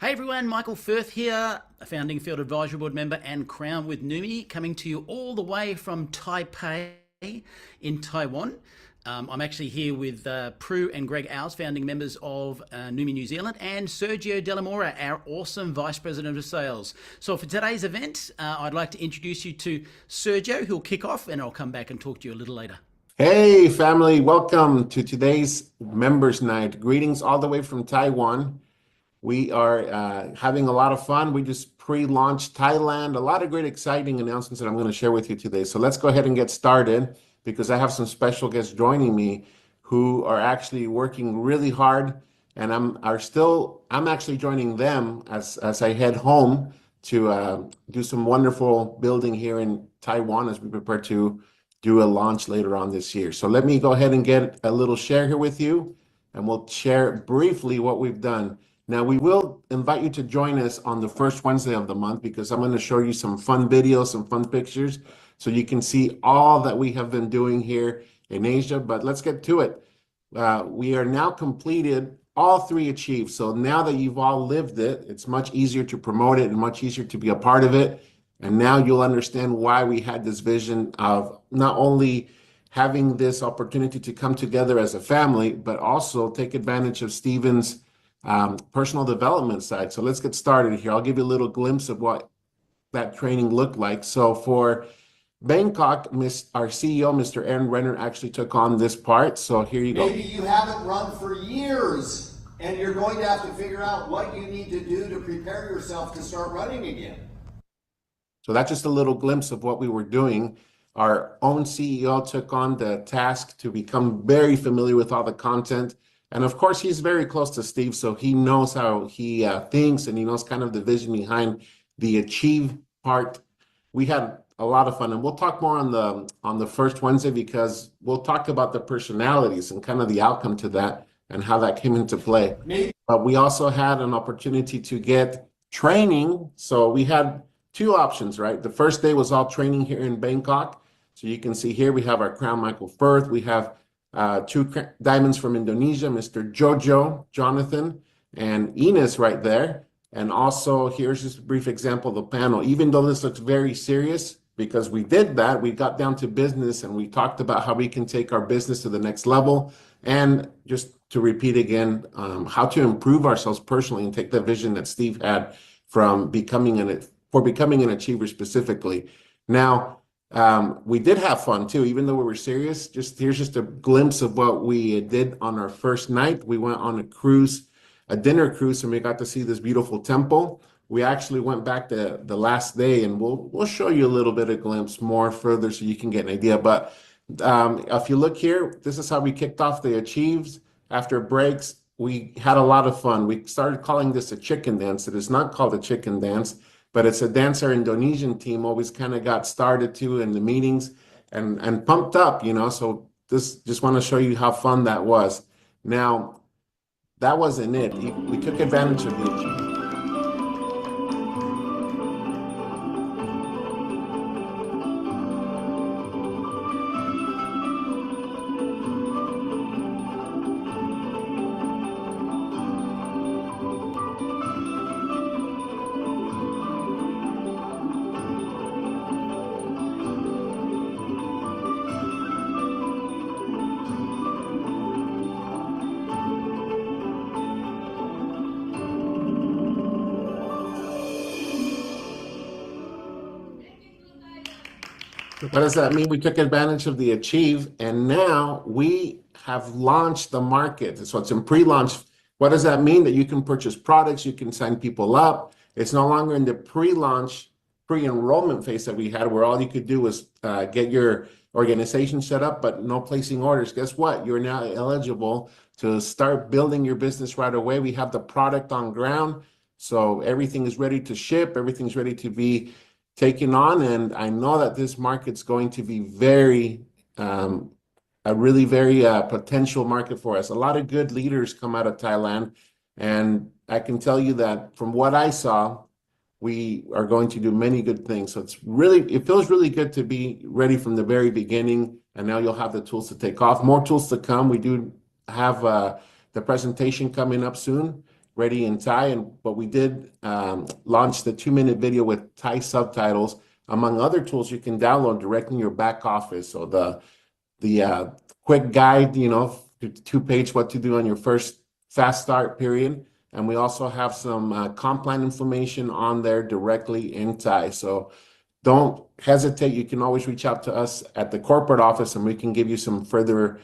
Hey everyone, Michael Firth here, a founding Field Advisory Board member and Crown with Neumi, coming to you all the way from Taipei in Taiwan. I'm actually here with Prue and Greg Owls, founding members of Neumi New Zealand, and Sergio Delamora, our awesome Vice President of Sales. So for today's event, I'd like to introduce you to Sergio, who'll kick off, and I'll come back and talk to you a little later. Hey family, welcome to today's Members Night. Greetings all the way from Taiwan. We are having a lot of fun. We just pre-launched Thailand. A lot of great exciting announcements that I'm going to share with you today. So let's go ahead and get started because I have some special guests joining me who are actually working really hard, and I'm actually joining them as I head home to do some wonderful building here in Taiwan as we prepare to do a launch later on this year. So let me go ahead and get a little share here with you, and we'll share briefly what we've done. Now, we will invite you to join us on the first Wednesday of the month because I'm going to show you some fun videos, some fun pictures, so you can see all that we have been doing here in Asia. But let's get to it. We are now completed all three achieved. So now that you've all lived it, it's much easier to promote it and much easier to be a part of it. And now you'll understand why we had this vision of not only having this opportunity to come together as a family, but also take advantage of Stephen's personal development side. So let's get started here. I'll give you a little glimpse of what that training looked like. So for Bangkok, our CEO, Mr. Aaron Renner, actually took on this part. So here you go. Maybe you haven't run for years and you're going to have to figure out what you need to do to prepare yourself to start running again. So that's just a little glimpse of what we were doing. Our own CEO took on the task to become very familiar with all the content. And of course, he's very close to Steve, so he knows how he thinks, and he knows kind of the vision behind the achieve part. We had a lot of fun, and we'll talk more on the first Wednesday because we'll talk about the personalities and kind of the outcome to that and how that came into play. But we also had an opportunity to get training. So we had two options, right? The first day was all training here in Bangkok. So you can see here we have our Crown Michael Firth. We have two diamonds from Indonesia, Mr. Jojo, Jonathan, and Ines right there. And also here's just a brief example of the panel. Even though this looks very serious, because we did that, we got down to business and we talked about how we can take our business to the next level. And just to repeat again, how to improve ourselves personally and take the vision that Steve had from becoming an achiever specifically. Now, we did have fun too, even though we were serious. Here's just a glimpse of what we did on our first night. We went on a cruise, a dinner cruise, and we got to see this beautiful temple. We actually went back the last day, and we'll show you a little bit of glimpse more further so you can get an idea. But if you look here, this is how we kicked off the achieves. After breaks, we had a lot of fun. We started calling this a chicken dance. It is not called a chicken dance, but it's a dance our Indonesian team always kind of got started to in the meetings and pumped up, so just want to show you how fun that was. Now, that wasn't it. We took advantage of the What does that mean? We took advantage of the achieve, and now we have launched the market. So it's in pre-launch. What does that mean? That you can purchase products, you can sign people up. It's no longer in the pre-launch, pre-enrollment phase that we had, where all you could do was get your organization set up, but no placing orders. Guess what? You're now eligible to start building your business right away. We have the product on ground, so everything is ready to ship. Everything's ready to be taken on, and I know that this market's going to be a really very potential market for us. A lot of good leaders come out of Thailand, and I can tell you that from what I saw, we are going to do many good things. So it feels really good to be ready from the very beginning, and now you'll have the tools to take off. More tools to come. We do have the presentation coming up soon, ready in Thai, but we did launch the 2-minute video with Thai subtitles, among other tools you can download directly in your back office. So the quick guide, 2-page what to do on your first fast start period. And we also have some comp plan information on there directly in Thai. So don't hesitate. You can always reach out to us at the corporate office and we can give you some further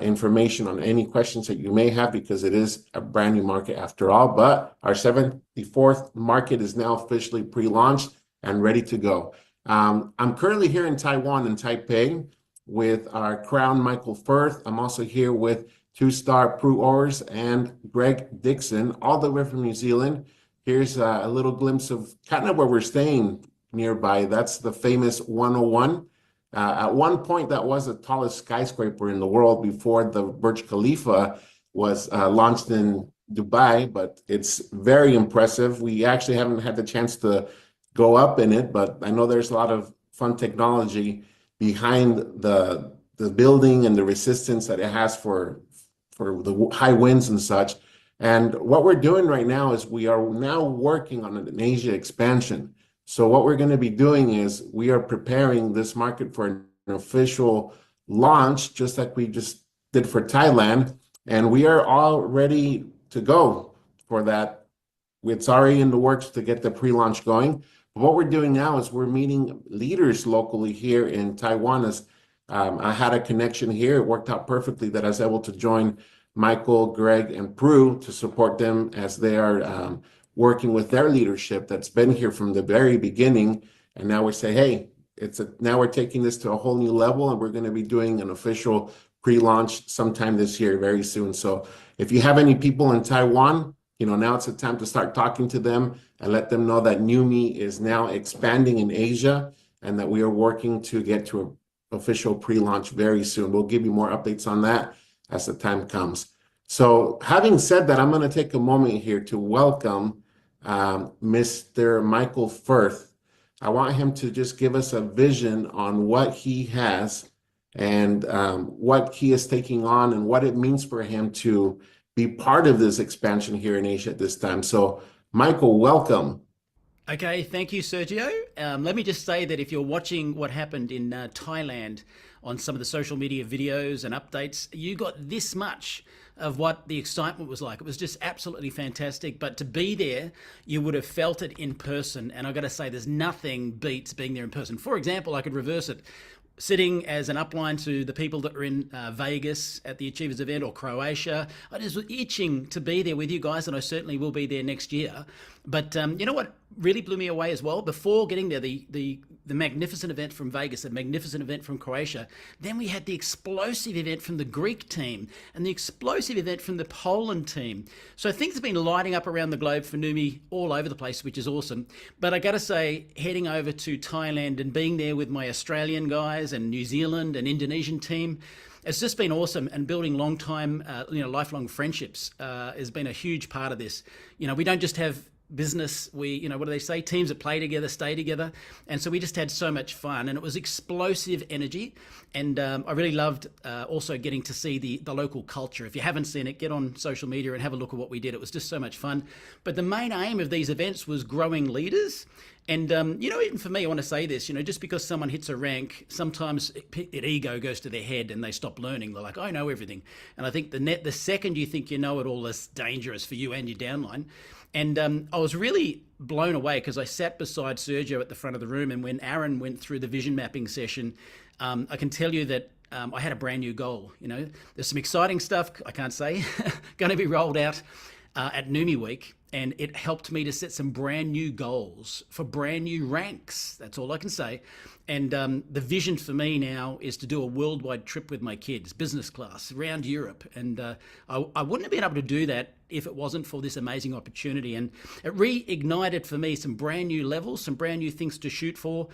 information on any questions that you may have, because it is a brand new market after all. But our 74th market is now officially pre-launched and ready to go. I'm currently here in Taiwan, in Taipei, with our crown Michael Firth. I'm also here with 2-star Prue Ors and Greg Dixon, all the way from New Zealand. Here's a little glimpse of kind of where we're staying nearby. That's the famous 101. At one point, that was the tallest skyscraper in the world before the Burj Khalifa was launched in Dubai, but it's very impressive. We actually haven't had the chance to go up in it, but I know there's a lot of fun technology behind the building and the resistance that it has for the high winds and such. And what we're doing right now is we are now working on an Asia expansion. So what we're going to be doing is we are preparing this market for an official launch, just like we just did for Thailand. And we are all ready to go for that. It's already in the works to get the pre-launch going. But what we're doing now is we're meeting leaders locally here in Taiwan. As I had a connection here, it worked out perfectly that I was able to join Michael, Greg, and Prue to support them as they are working with their leadership that's been here from the very beginning. And now we say, hey, now we're taking this to a whole new level, and we're going to be doing an official pre-launch sometime this year, very soon. So if you have any people in Taiwan, now it's the time to start talking to them and let them know that Neumi is now expanding in Asia and that we are working to get to an official pre-launch very soon. We'll give you more updates on that as the time comes. So having said that, I'm going to take a moment here to welcome Mr. Michael Firth. I want him to just give us a vision on what he has and what he is taking on and what it means for him to be part of this expansion here in Asia at this time. So, Michael, welcome. Okay, thank you, Sergio. Let me just say that if you're watching what happened in Thailand on some of the social media videos and updates, you got this much of what the excitement was like. It was just absolutely fantastic. But to be there, you would have felt it in person. And I've got to say, there's nothing beats being there in person. For example, I could reverse it. Sitting as an upline to the people that were in Vegas at the Achievers event, or Croatia. I just was itching to be there with you guys, and I certainly will be there next year. But you know what really blew me away as well? Before getting there, the magnificent event from Vegas, the magnificent event from Croatia, then we had the explosive event from the Greek team and the explosive event from the Poland team. So things have been lighting up around the globe for Neumi all over the place, which is awesome. But I got to say, heading over to Thailand and being there with my Australian guys and New Zealand and Indonesian team, it's just been awesome, and building lifelong friendships has been a huge part of this. We don't just have business, we what do they say, teams that play together stay together. And so we just had so much fun, and it was explosive energy. And I really loved also getting to see the local culture. If you haven't seen it, get on social media and have a look at what we did. It was just so much fun. But the main aim of these events was growing leaders. And even for me, I want to say this, just because someone hits a rank, sometimes ego goes to their head and they stop learning. They're like, I know everything. And I think the second you think you know it all, that's dangerous for you and your downline. And I was really blown away because I sat beside Sergio at the front of the room, and when Aaron went through the vision mapping session, I can tell you that I had a brand new goal. There's some exciting stuff, I can't say, going to be rolled out at Neumi Week, and it helped me to set some brand new goals for brand new ranks. That's all I can say. And the vision for me now is to do a worldwide trip with my kids, business class, around Europe. And I wouldn't have been able to do that if it wasn't for this amazing opportunity. And it reignited for me some brand new levels, some brand new things to shoot for,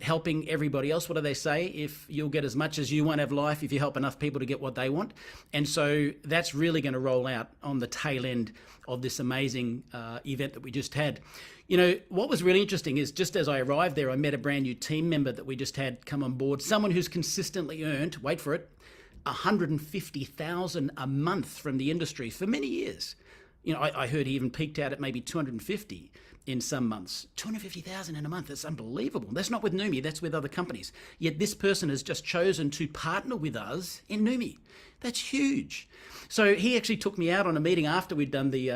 helping everybody else. What do they say? If you'll get as much as you want out of life, if you help enough people to get what they want. And so that's really going to roll out on the tail end of this amazing event that we just had. What was really interesting is just as I arrived there, I met a brand new team member that we just had come on board, someone who's consistently earned, wait for it, $150,000 a month from the industry for many years. You know, I heard he even peaked out at maybe 250 in some months. 250,000 in a month. That's unbelievable. That's not with Neumi, that's with other companies. Yet this person has just chosen to partner with us in Neumi. That's huge. So he actually took me out on a meeting after we'd done the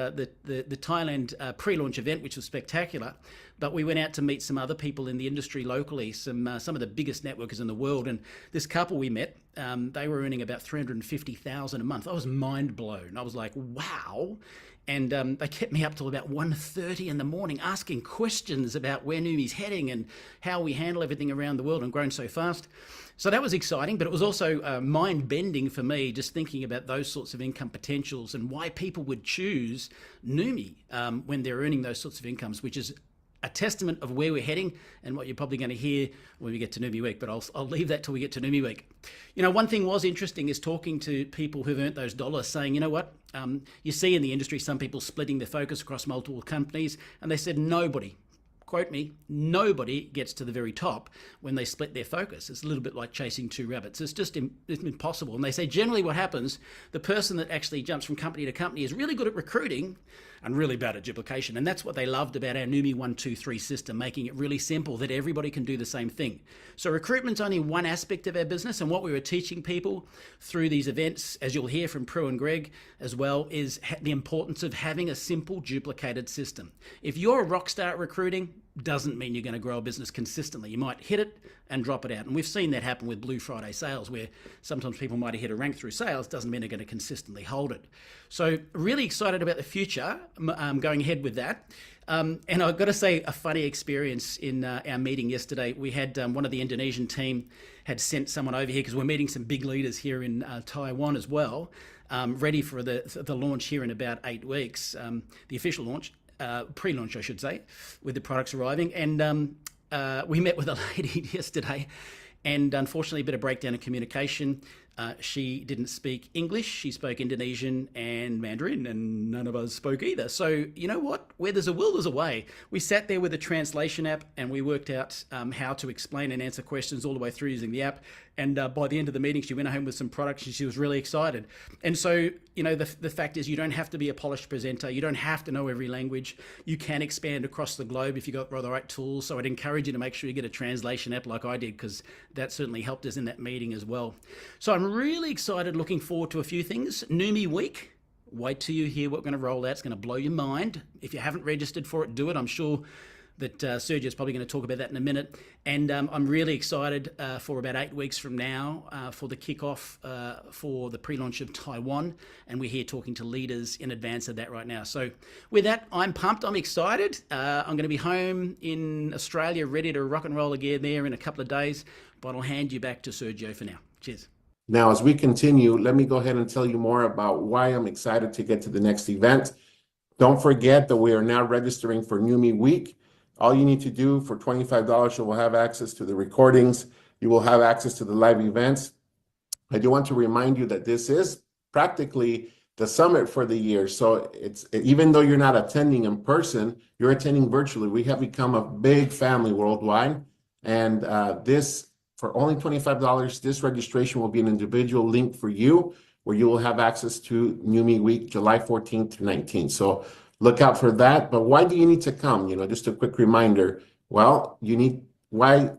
Thailand pre-launch event, which was spectacular. But we went out to meet some other people in the industry locally, some of the biggest networkers in the world. And this couple we met, they were earning about 350,000 a month. I was mind blown. I was like, wow. And they kept me up till about 1:30 in the morning asking questions about where Neumi's heading and how we handle everything around the world and grown so fast. So that was exciting, but it was also mind-bending for me just thinking about those sorts of income potentials and why people would choose Neumi when they're earning those sorts of incomes, which is a testament of where we're heading and what you're probably going to hear when we get to Neumi Week, but I'll leave that till we get to Neumi Week. You know, one thing was interesting is talking to people who've earned those dollars saying, you know what, you see in the industry some people splitting their focus across multiple companies, and they said nobody, quote me, nobody gets to the very top when they split their focus. It's a little bit like chasing two rabbits. It's just it's impossible. And they say generally what happens, the person that actually jumps from company to company is really good at recruiting and really bad at duplication. And that's what they loved about our Neumi 1, 2, 3 system, making it really simple that everybody can do the same thing. So recruitment's only one aspect of our business, and what we were teaching people through these events, as you'll hear from Prue and Greg as well, is the importance of having a simple duplicated system. If you're a rock star at recruiting, doesn't mean you're going to grow a business consistently. You might hit it and drop it out. And we've seen that happen with Blue Friday sales, where sometimes people might have hit a rank through sales, doesn't mean they're going to consistently hold it. So really excited about the future, going ahead with that. And I've got to say, a funny experience in our meeting yesterday. We had one of the Indonesian team had sent someone over here because we're meeting some big leaders here in Taiwan as well, ready for the launch here in about 8 weeks, the official launch. Pre-launch, I should say, with the products arriving. And we met with a lady yesterday, and unfortunately a bit of breakdown in communication. She didn't speak English, she spoke Indonesian and Mandarin, and none of us spoke either. So you know what? Where there's a will, there's a way. We sat there with a translation app and we worked out how to explain and answer questions all the way through using the app. And by the end of the meeting, she went home with some products and she was really excited. And so, you know, the fact is you don't have to be a polished presenter. You don't have to know every language. You can expand across the globe if you got the right tools. So I'd encourage you to make sure you get a translation app like I did, because that certainly helped us in that meeting as well. So I'm really excited, looking forward to a few things. Neumi Week. Wait till you hear what we're going to roll out. It's going to blow your mind. If you haven't registered for it, do it. I'm sure that Sergio's probably going to talk about that in a minute. And I'm really excited for about 8 weeks from now for the kickoff for the pre-launch of Taiwan. And we're here talking to leaders in advance of that right now. So with that, I'm pumped. I'm excited. I'm going to be home in Australia, ready to rock and roll again there in a couple of days. But I'll hand you back to Sergio for now. Cheers. Now, as we continue, let me go ahead and tell you more about why I'm excited to get to the next event. Don't forget that we are now registering for Neumi Week. All you need to do for $25, you will have access to the recordings. You will have access to the live events. I do want to remind you that this is practically the summit for the year. So it's, even though you're not attending in person, you're attending virtually. We have become a big family worldwide. And this, for only $25, this registration will be an individual link for you, where you will have access to Neumi Week, July 14th to 19th. So look out for that. But why do you need to come? You know, just a quick reminder. Well, why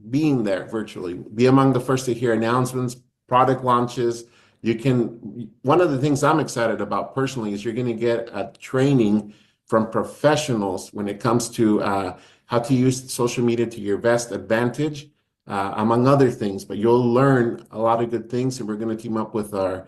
being there virtually? Be among the first to hear announcements, product launches. One of the things I'm excited about personally is you're going to get a training from professionals when it comes to how to use social media to your best advantage, among other things. But you'll learn a lot of good things, and we're going to team up with our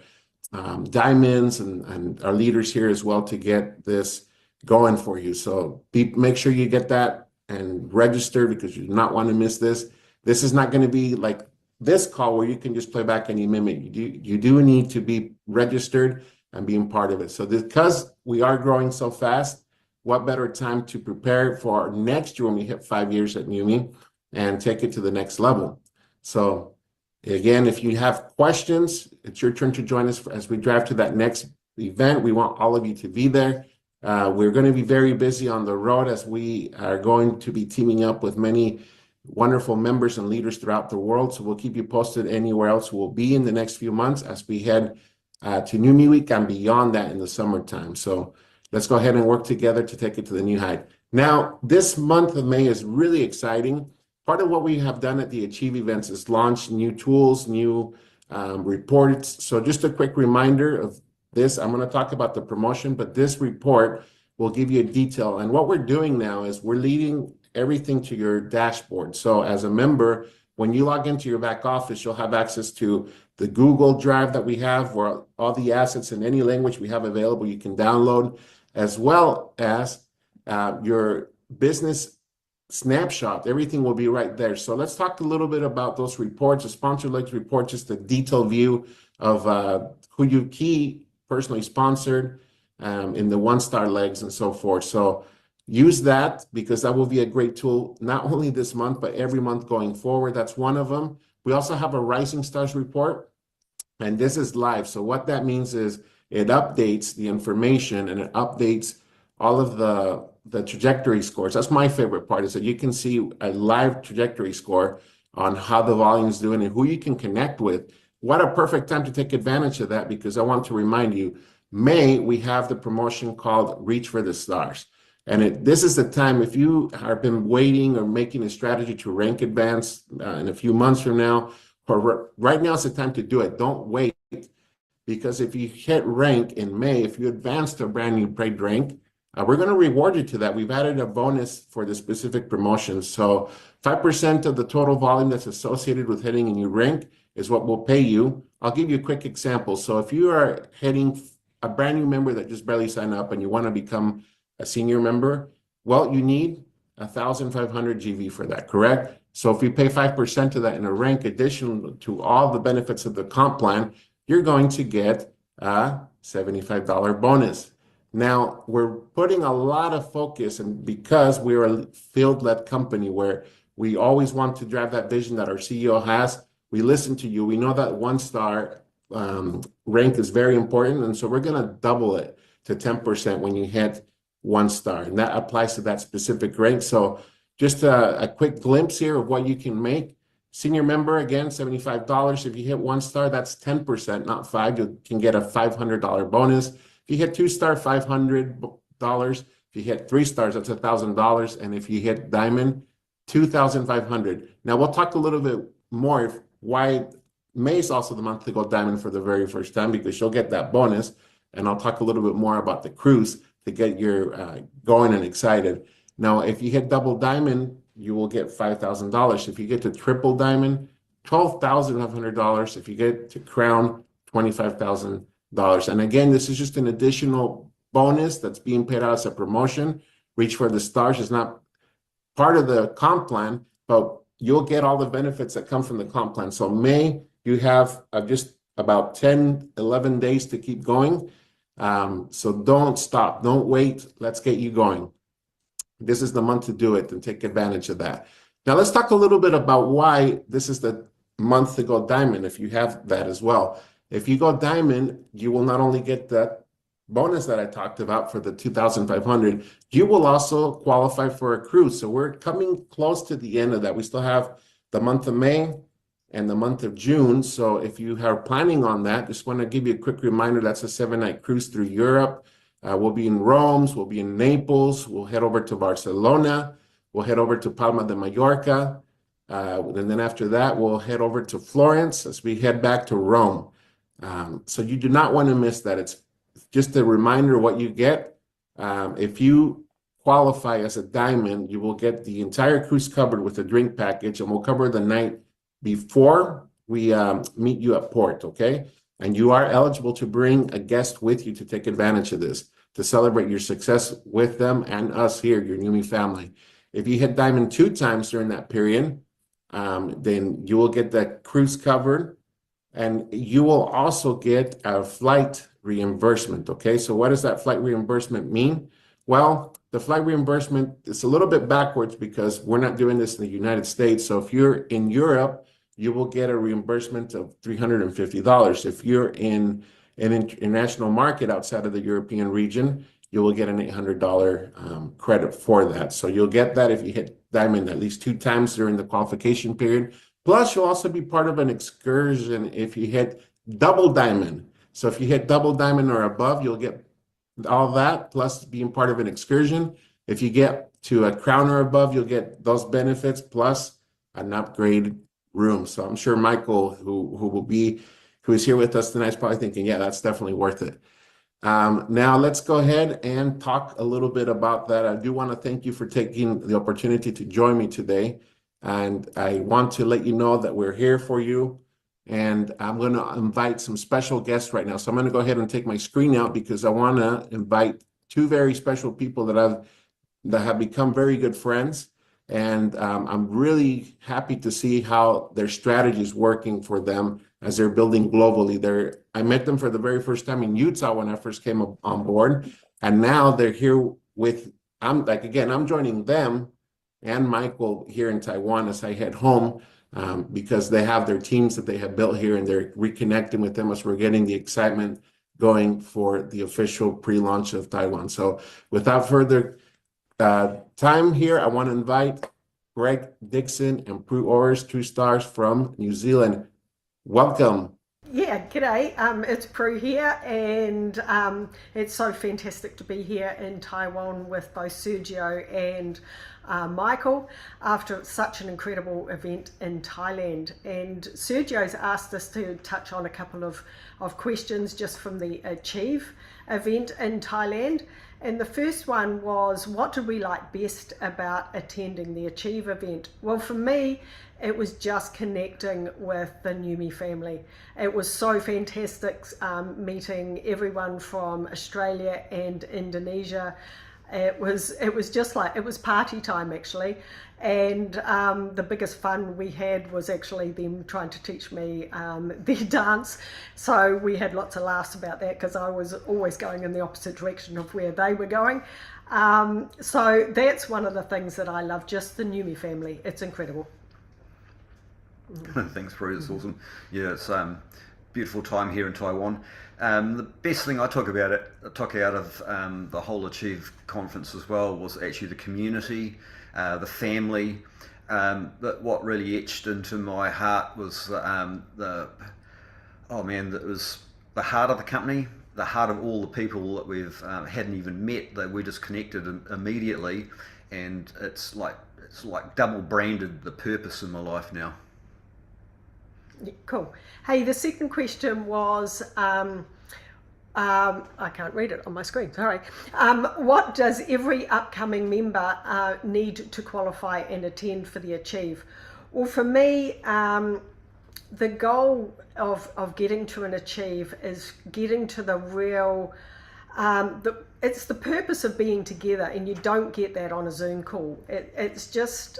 diamonds and our leaders here as well to get this going for you. So make sure you get that and register, because you do not want to miss this. This is not going to be like this call where you can just play back any minute. You do need to be registered and being part of it. So because we are growing so fast, what better time to prepare for our next year when we hit 5 years at Neumi and take it to the next level. So again, if you have questions, it's your turn to join us as we drive to that next event. We want all of you to be there. We're going to be very busy on the road, as we are going to be teaming up with many wonderful members and leaders throughout the world. So we'll keep you posted anywhere else we'll be in the next few months as we head to Neumi Week and beyond that in the summertime. So Let's go ahead and work together to take it to the new height. Now, this month of May is really exciting. Part of what we have done at the Achieve events is launch new tools, new reports. So just a quick reminder of this. I'm going to talk about the promotion, but this report will give you a detail. And what we're doing now is we're leading everything to your dashboard. So as a member, when you log into your back office, you'll have access to the Google Drive that we have, where all the assets in any language we have available, you can download, as well as your business snapshot. Everything will be right there. So let's talk a little bit about those reports, the sponsor-led report, just a detailed view of who you key personally sponsored in the one-star legs and so forth. So use that, because that will be a great tool, not only this month, but every month going forward. That's one of them. We also have a Rising Stars report, and this is live. So what that means is it updates the information and it updates all of the trajectory scores. That's my favorite part, is that you can see a live trajectory score on how the volume is doing and who you can connect with. What a perfect time to take advantage of that, because I want to remind you, May, we have the promotion called Reach for the Stars. And this is the time, if you have been waiting or making a strategy to rank advance in a few months from now, or right now is the time to do it. Don't wait, because if you hit rank in May, if you advance to a brand new paid rank, we're going to reward you to that. We've added a bonus for the specific promotion. So 5% of the total volume that's associated with hitting a new rank is what we'll pay you. I'll give you a quick example. So if you are hitting a brand new member that just barely signed up and you want to become a senior member, well, you need 1,500 GV for that, correct? So if you pay 5% of that in a rank, additional to all the benefits of the comp plan, you're going to get a $75 bonus. Now, we're putting a lot of focus, and because we're a field-led company where we always want to drive that vision that our CEO has, we listen to you. We know that one-star rank is very important, and so we're going to double it to 10% when you hit one star, and that applies to that specific rank. So just a quick glimpse here of what you can make. Senior member, again, $75. If you hit one star, that's 10%, not 5. You can get a $500 bonus. If you hit 2-star, $500. If you hit 3 stars, that's $1,000. And if you hit diamond, $2,500. Now we'll talk a little bit more why May is also the month to go diamond for the very first time, because you'll get that bonus. And I'll talk a little bit more about the cruise to get your going and excited. Now, if you hit double diamond, you will get $5,000. If you get to triple diamond, $12,500. If you get to crown, $25,000. And again, this is just an additional bonus that's being paid out as a promotion. Reach for the Stars is not part of the comp plan, but you'll get all the benefits that come from the comp plan. So May, you have just about 10, 11 days to keep going. So don't stop, don't wait. Let's get you going. This is the month to do it and take advantage of that. Now let's talk a little bit about why this is the month to go diamond, if you have that as well. If you go diamond, you will not only get that bonus that I talked about for the 2,500, you will also qualify for a cruise. So we're coming close to the end of that. We still have the month of May and the month of June. So if you are planning on that, just want to give you a quick reminder, that's a 7-night cruise through Europe. We'll be in Rome, we'll be in Naples, we'll head over to Barcelona, we'll head over to Palma de Mallorca, and then after that, we'll head over to Florence as we head back to Rome. So you do not want to miss that. It's just a reminder of what you get. If you qualify as a diamond, you will get the entire cruise covered with a drink package, and we'll cover the night before we meet you at port, okay? And you are eligible to bring a guest with you to take advantage of this, to celebrate your success with them and us here, your Neumi family. If you hit diamond 2 times during that period, then you will get that cruise covered, and you will also get a flight reimbursement, okay? So what does that flight reimbursement mean? Well, the flight reimbursement is a little bit backwards because we're not doing this in the United States. So if you're in Europe, you will get a reimbursement of $350. If you're in an international market outside of the European region, you will get an $800 credit for that. So you'll get that if you hit diamond at least 2 times during the qualification period. Plus, you'll also be part of an excursion if you hit double diamond. So if you hit double diamond or above, you'll get all that, plus being part of an excursion. If you get to a crown or above, you'll get those benefits plus an upgrade room. So I'm sure Michael, who is here with us tonight, is probably thinking, yeah, that's definitely worth it. Now let's go ahead and talk a little bit about that. I do want to thank you for taking the opportunity to join me today. And I want to let you know that we're here for you. And I'm going to invite some special guests right now. So I'm going to go ahead and take my screen out because I want to invite two very special people that have become very good friends. And I'm really happy to see how their strategy is working for them as they're building globally. I met them for the very first time in Utah when I first came on board. And now they're here I'm joining them and Michael here in Taiwan as I head home because they have their teams that they have built here and they're reconnecting with them as we're getting the excitement going for the official pre-launch of Taiwan. So without further time here, I want to invite Greg Dixon and Prue Orrs, 2 stars from New Zealand. Welcome. Yeah, g'day. It's Prue here, and it's so fantastic to be here in Taiwan with both Sergio and Michael after such an incredible event in Thailand. And Sergio's asked us to touch on a couple of questions just from the Achieve event in Thailand. And the first one was, what did we like best about attending the Achieve event? Well, for me, it was just connecting with the Neumi family. It was so fantastic meeting everyone from Australia and Indonesia. It was just like, it was party time actually. And the biggest fun we had was actually them trying to teach me their dance. So we had lots of laughs about that because I was always going in the opposite direction of where they were going. So that's one of the things that I love, just the Neumi family. It's incredible. Thanks, Prue. It's awesome. Yeah, it's beautiful time here in Taiwan. The best thing I took out of the whole Achieve conference as well was actually the community, the family. But what really etched into my heart was that was the heart of the company, the heart of all the people that we've hadn't even met, that we just connected immediately, and it's like double branded the purpose in my life now. Cool. Hey, the second question was, I can't read it on my screen, sorry. What does every upcoming member need to qualify and attend for the Achieve? Well, for me, the goal of getting to an Achieve is getting to the real, it's the purpose of being together, and you don't get that on a Zoom call. It's just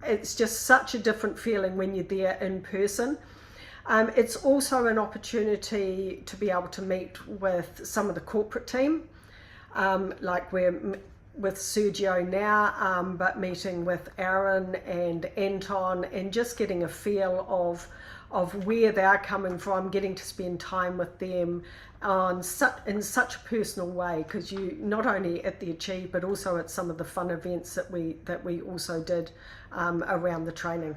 such a different feeling when you're there in person. It's also an opportunity to be able to meet with some of the corporate team, like we're with Sergio now, but meeting with Aaron and Anton, and just getting a feel of where they're coming from, getting to spend time with them in such a personal way, because you not only at the Achieve but also at some of the fun events that we also did around the training.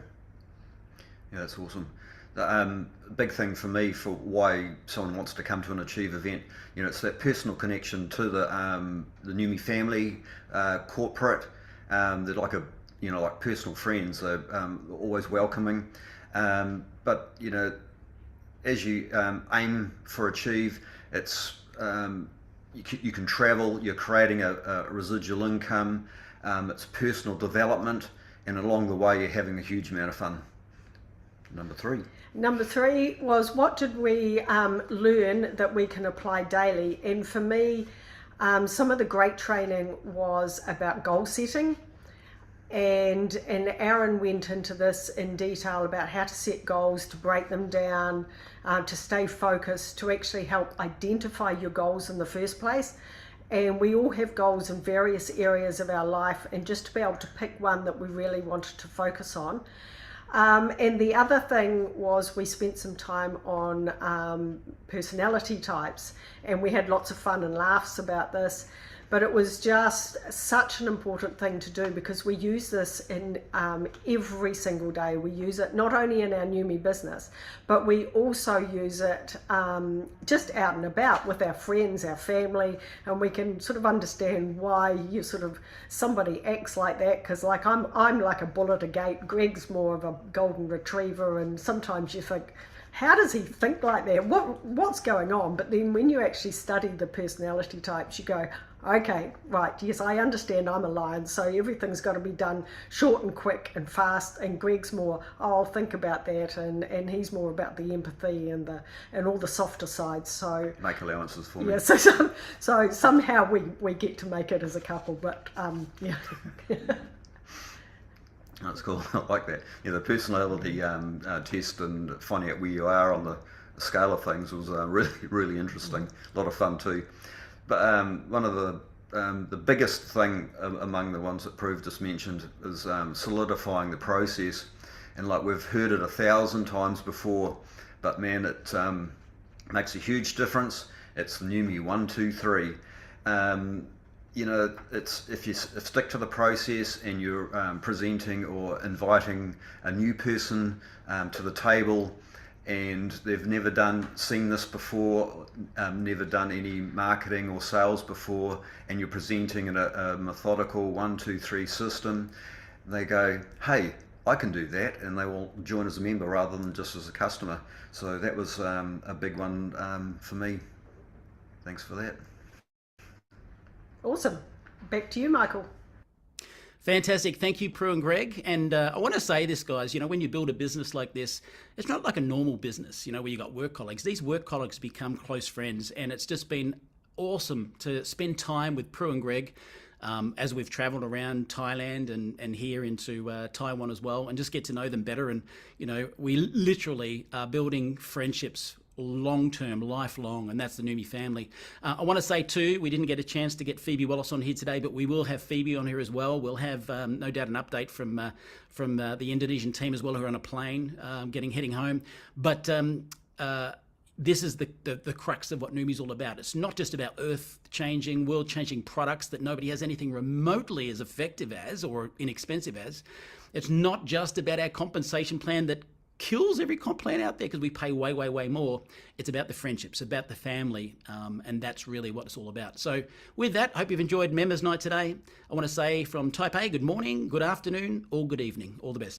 Yeah, that's awesome. The big thing for me for why someone wants to come to an Achieve event, it's that personal connection to the Neumi family, corporate. They're like like personal friends. They're always welcoming. But as you aim for Achieve, it's you can travel. You're creating a residual income. It's personal development, and along the way, you're having a huge amount of fun. Number three was, what did we learn that we can apply daily? And for me, some of the great training was about goal setting, and Aaron went into this in detail about how to set goals, to break them down, to stay focused, to actually help identify your goals in the first place. And we all have goals in various areas of our life, and just to be able to pick one that we really wanted to focus on. And the other thing was, we spent some time on personality types, and we had lots of fun and laughs about this. but it was just such an important thing to do because we use this in every single day. We use it not only in our Neumi business, but we also use it just out and about with our friends, our family, and we can sort of understand why somebody acts like that, because like I'm like a bull at a gate, Greg's more of a golden retriever, and sometimes you think, how does he think like that? What's going on? But then when you actually study the personality types, you go, okay, right, yes, I understand I'm a lion, so everything's got to be done short and quick and fast, and Greg's more, I'll think about that, and he's more about the empathy and all the softer sides. So make allowances for me. Yeah, so somehow we get to make it as a couple, but yeah. That's cool. I like that. Yeah, the personality test and finding out where you are on the scale of things was really, really interesting. A lot of fun too. But one of the biggest thing among the ones that Prue just mentioned is solidifying the process. And like we've heard it 1,000 times before, but man, it makes a huge difference. It's Neumi 1, 2, 3. You know, it's if you stick to the process and you're presenting or inviting a new person to the table, and they've never seen this before, never done any marketing or sales before, and you're presenting in a methodical 1, 2, 3 system, they go, hey, I can do that, and they will join as a member rather than just as a customer. So that was a big one for me. Thanks for that. Awesome. Back to you, Michael. Fantastic. Thank you, Prue and Greg. And I want to say this, guys, you know, when you build a business like this, it's not like a normal business, you know, where you got work colleagues. These work colleagues become close friends, and it's just been awesome to spend time with Prue and Greg as we've traveled around Thailand and here into Taiwan as well, and just get to know them better. And, you know, we literally are building friendships long-term, lifelong, and that's the Neumi family. I want to say too, we didn't get a chance to get Phoebe Wallace on here today, but we will have Phoebe on here as well. We'll have no doubt an update from the Indonesian team as well, who are on a plane heading home. But this is the crux of what Neumi's all about. It's not just about earth-changing, world-changing products that nobody has anything remotely as effective as or inexpensive as. It's not just about our compensation plan that kills every comp plan out there because we pay way, way, way more. It's about the friendships, about the family, and that's really what it's all about. So with that, I hope you've enjoyed Members Night today. I want to say from Type A, good morning, good afternoon, or good evening. All the best.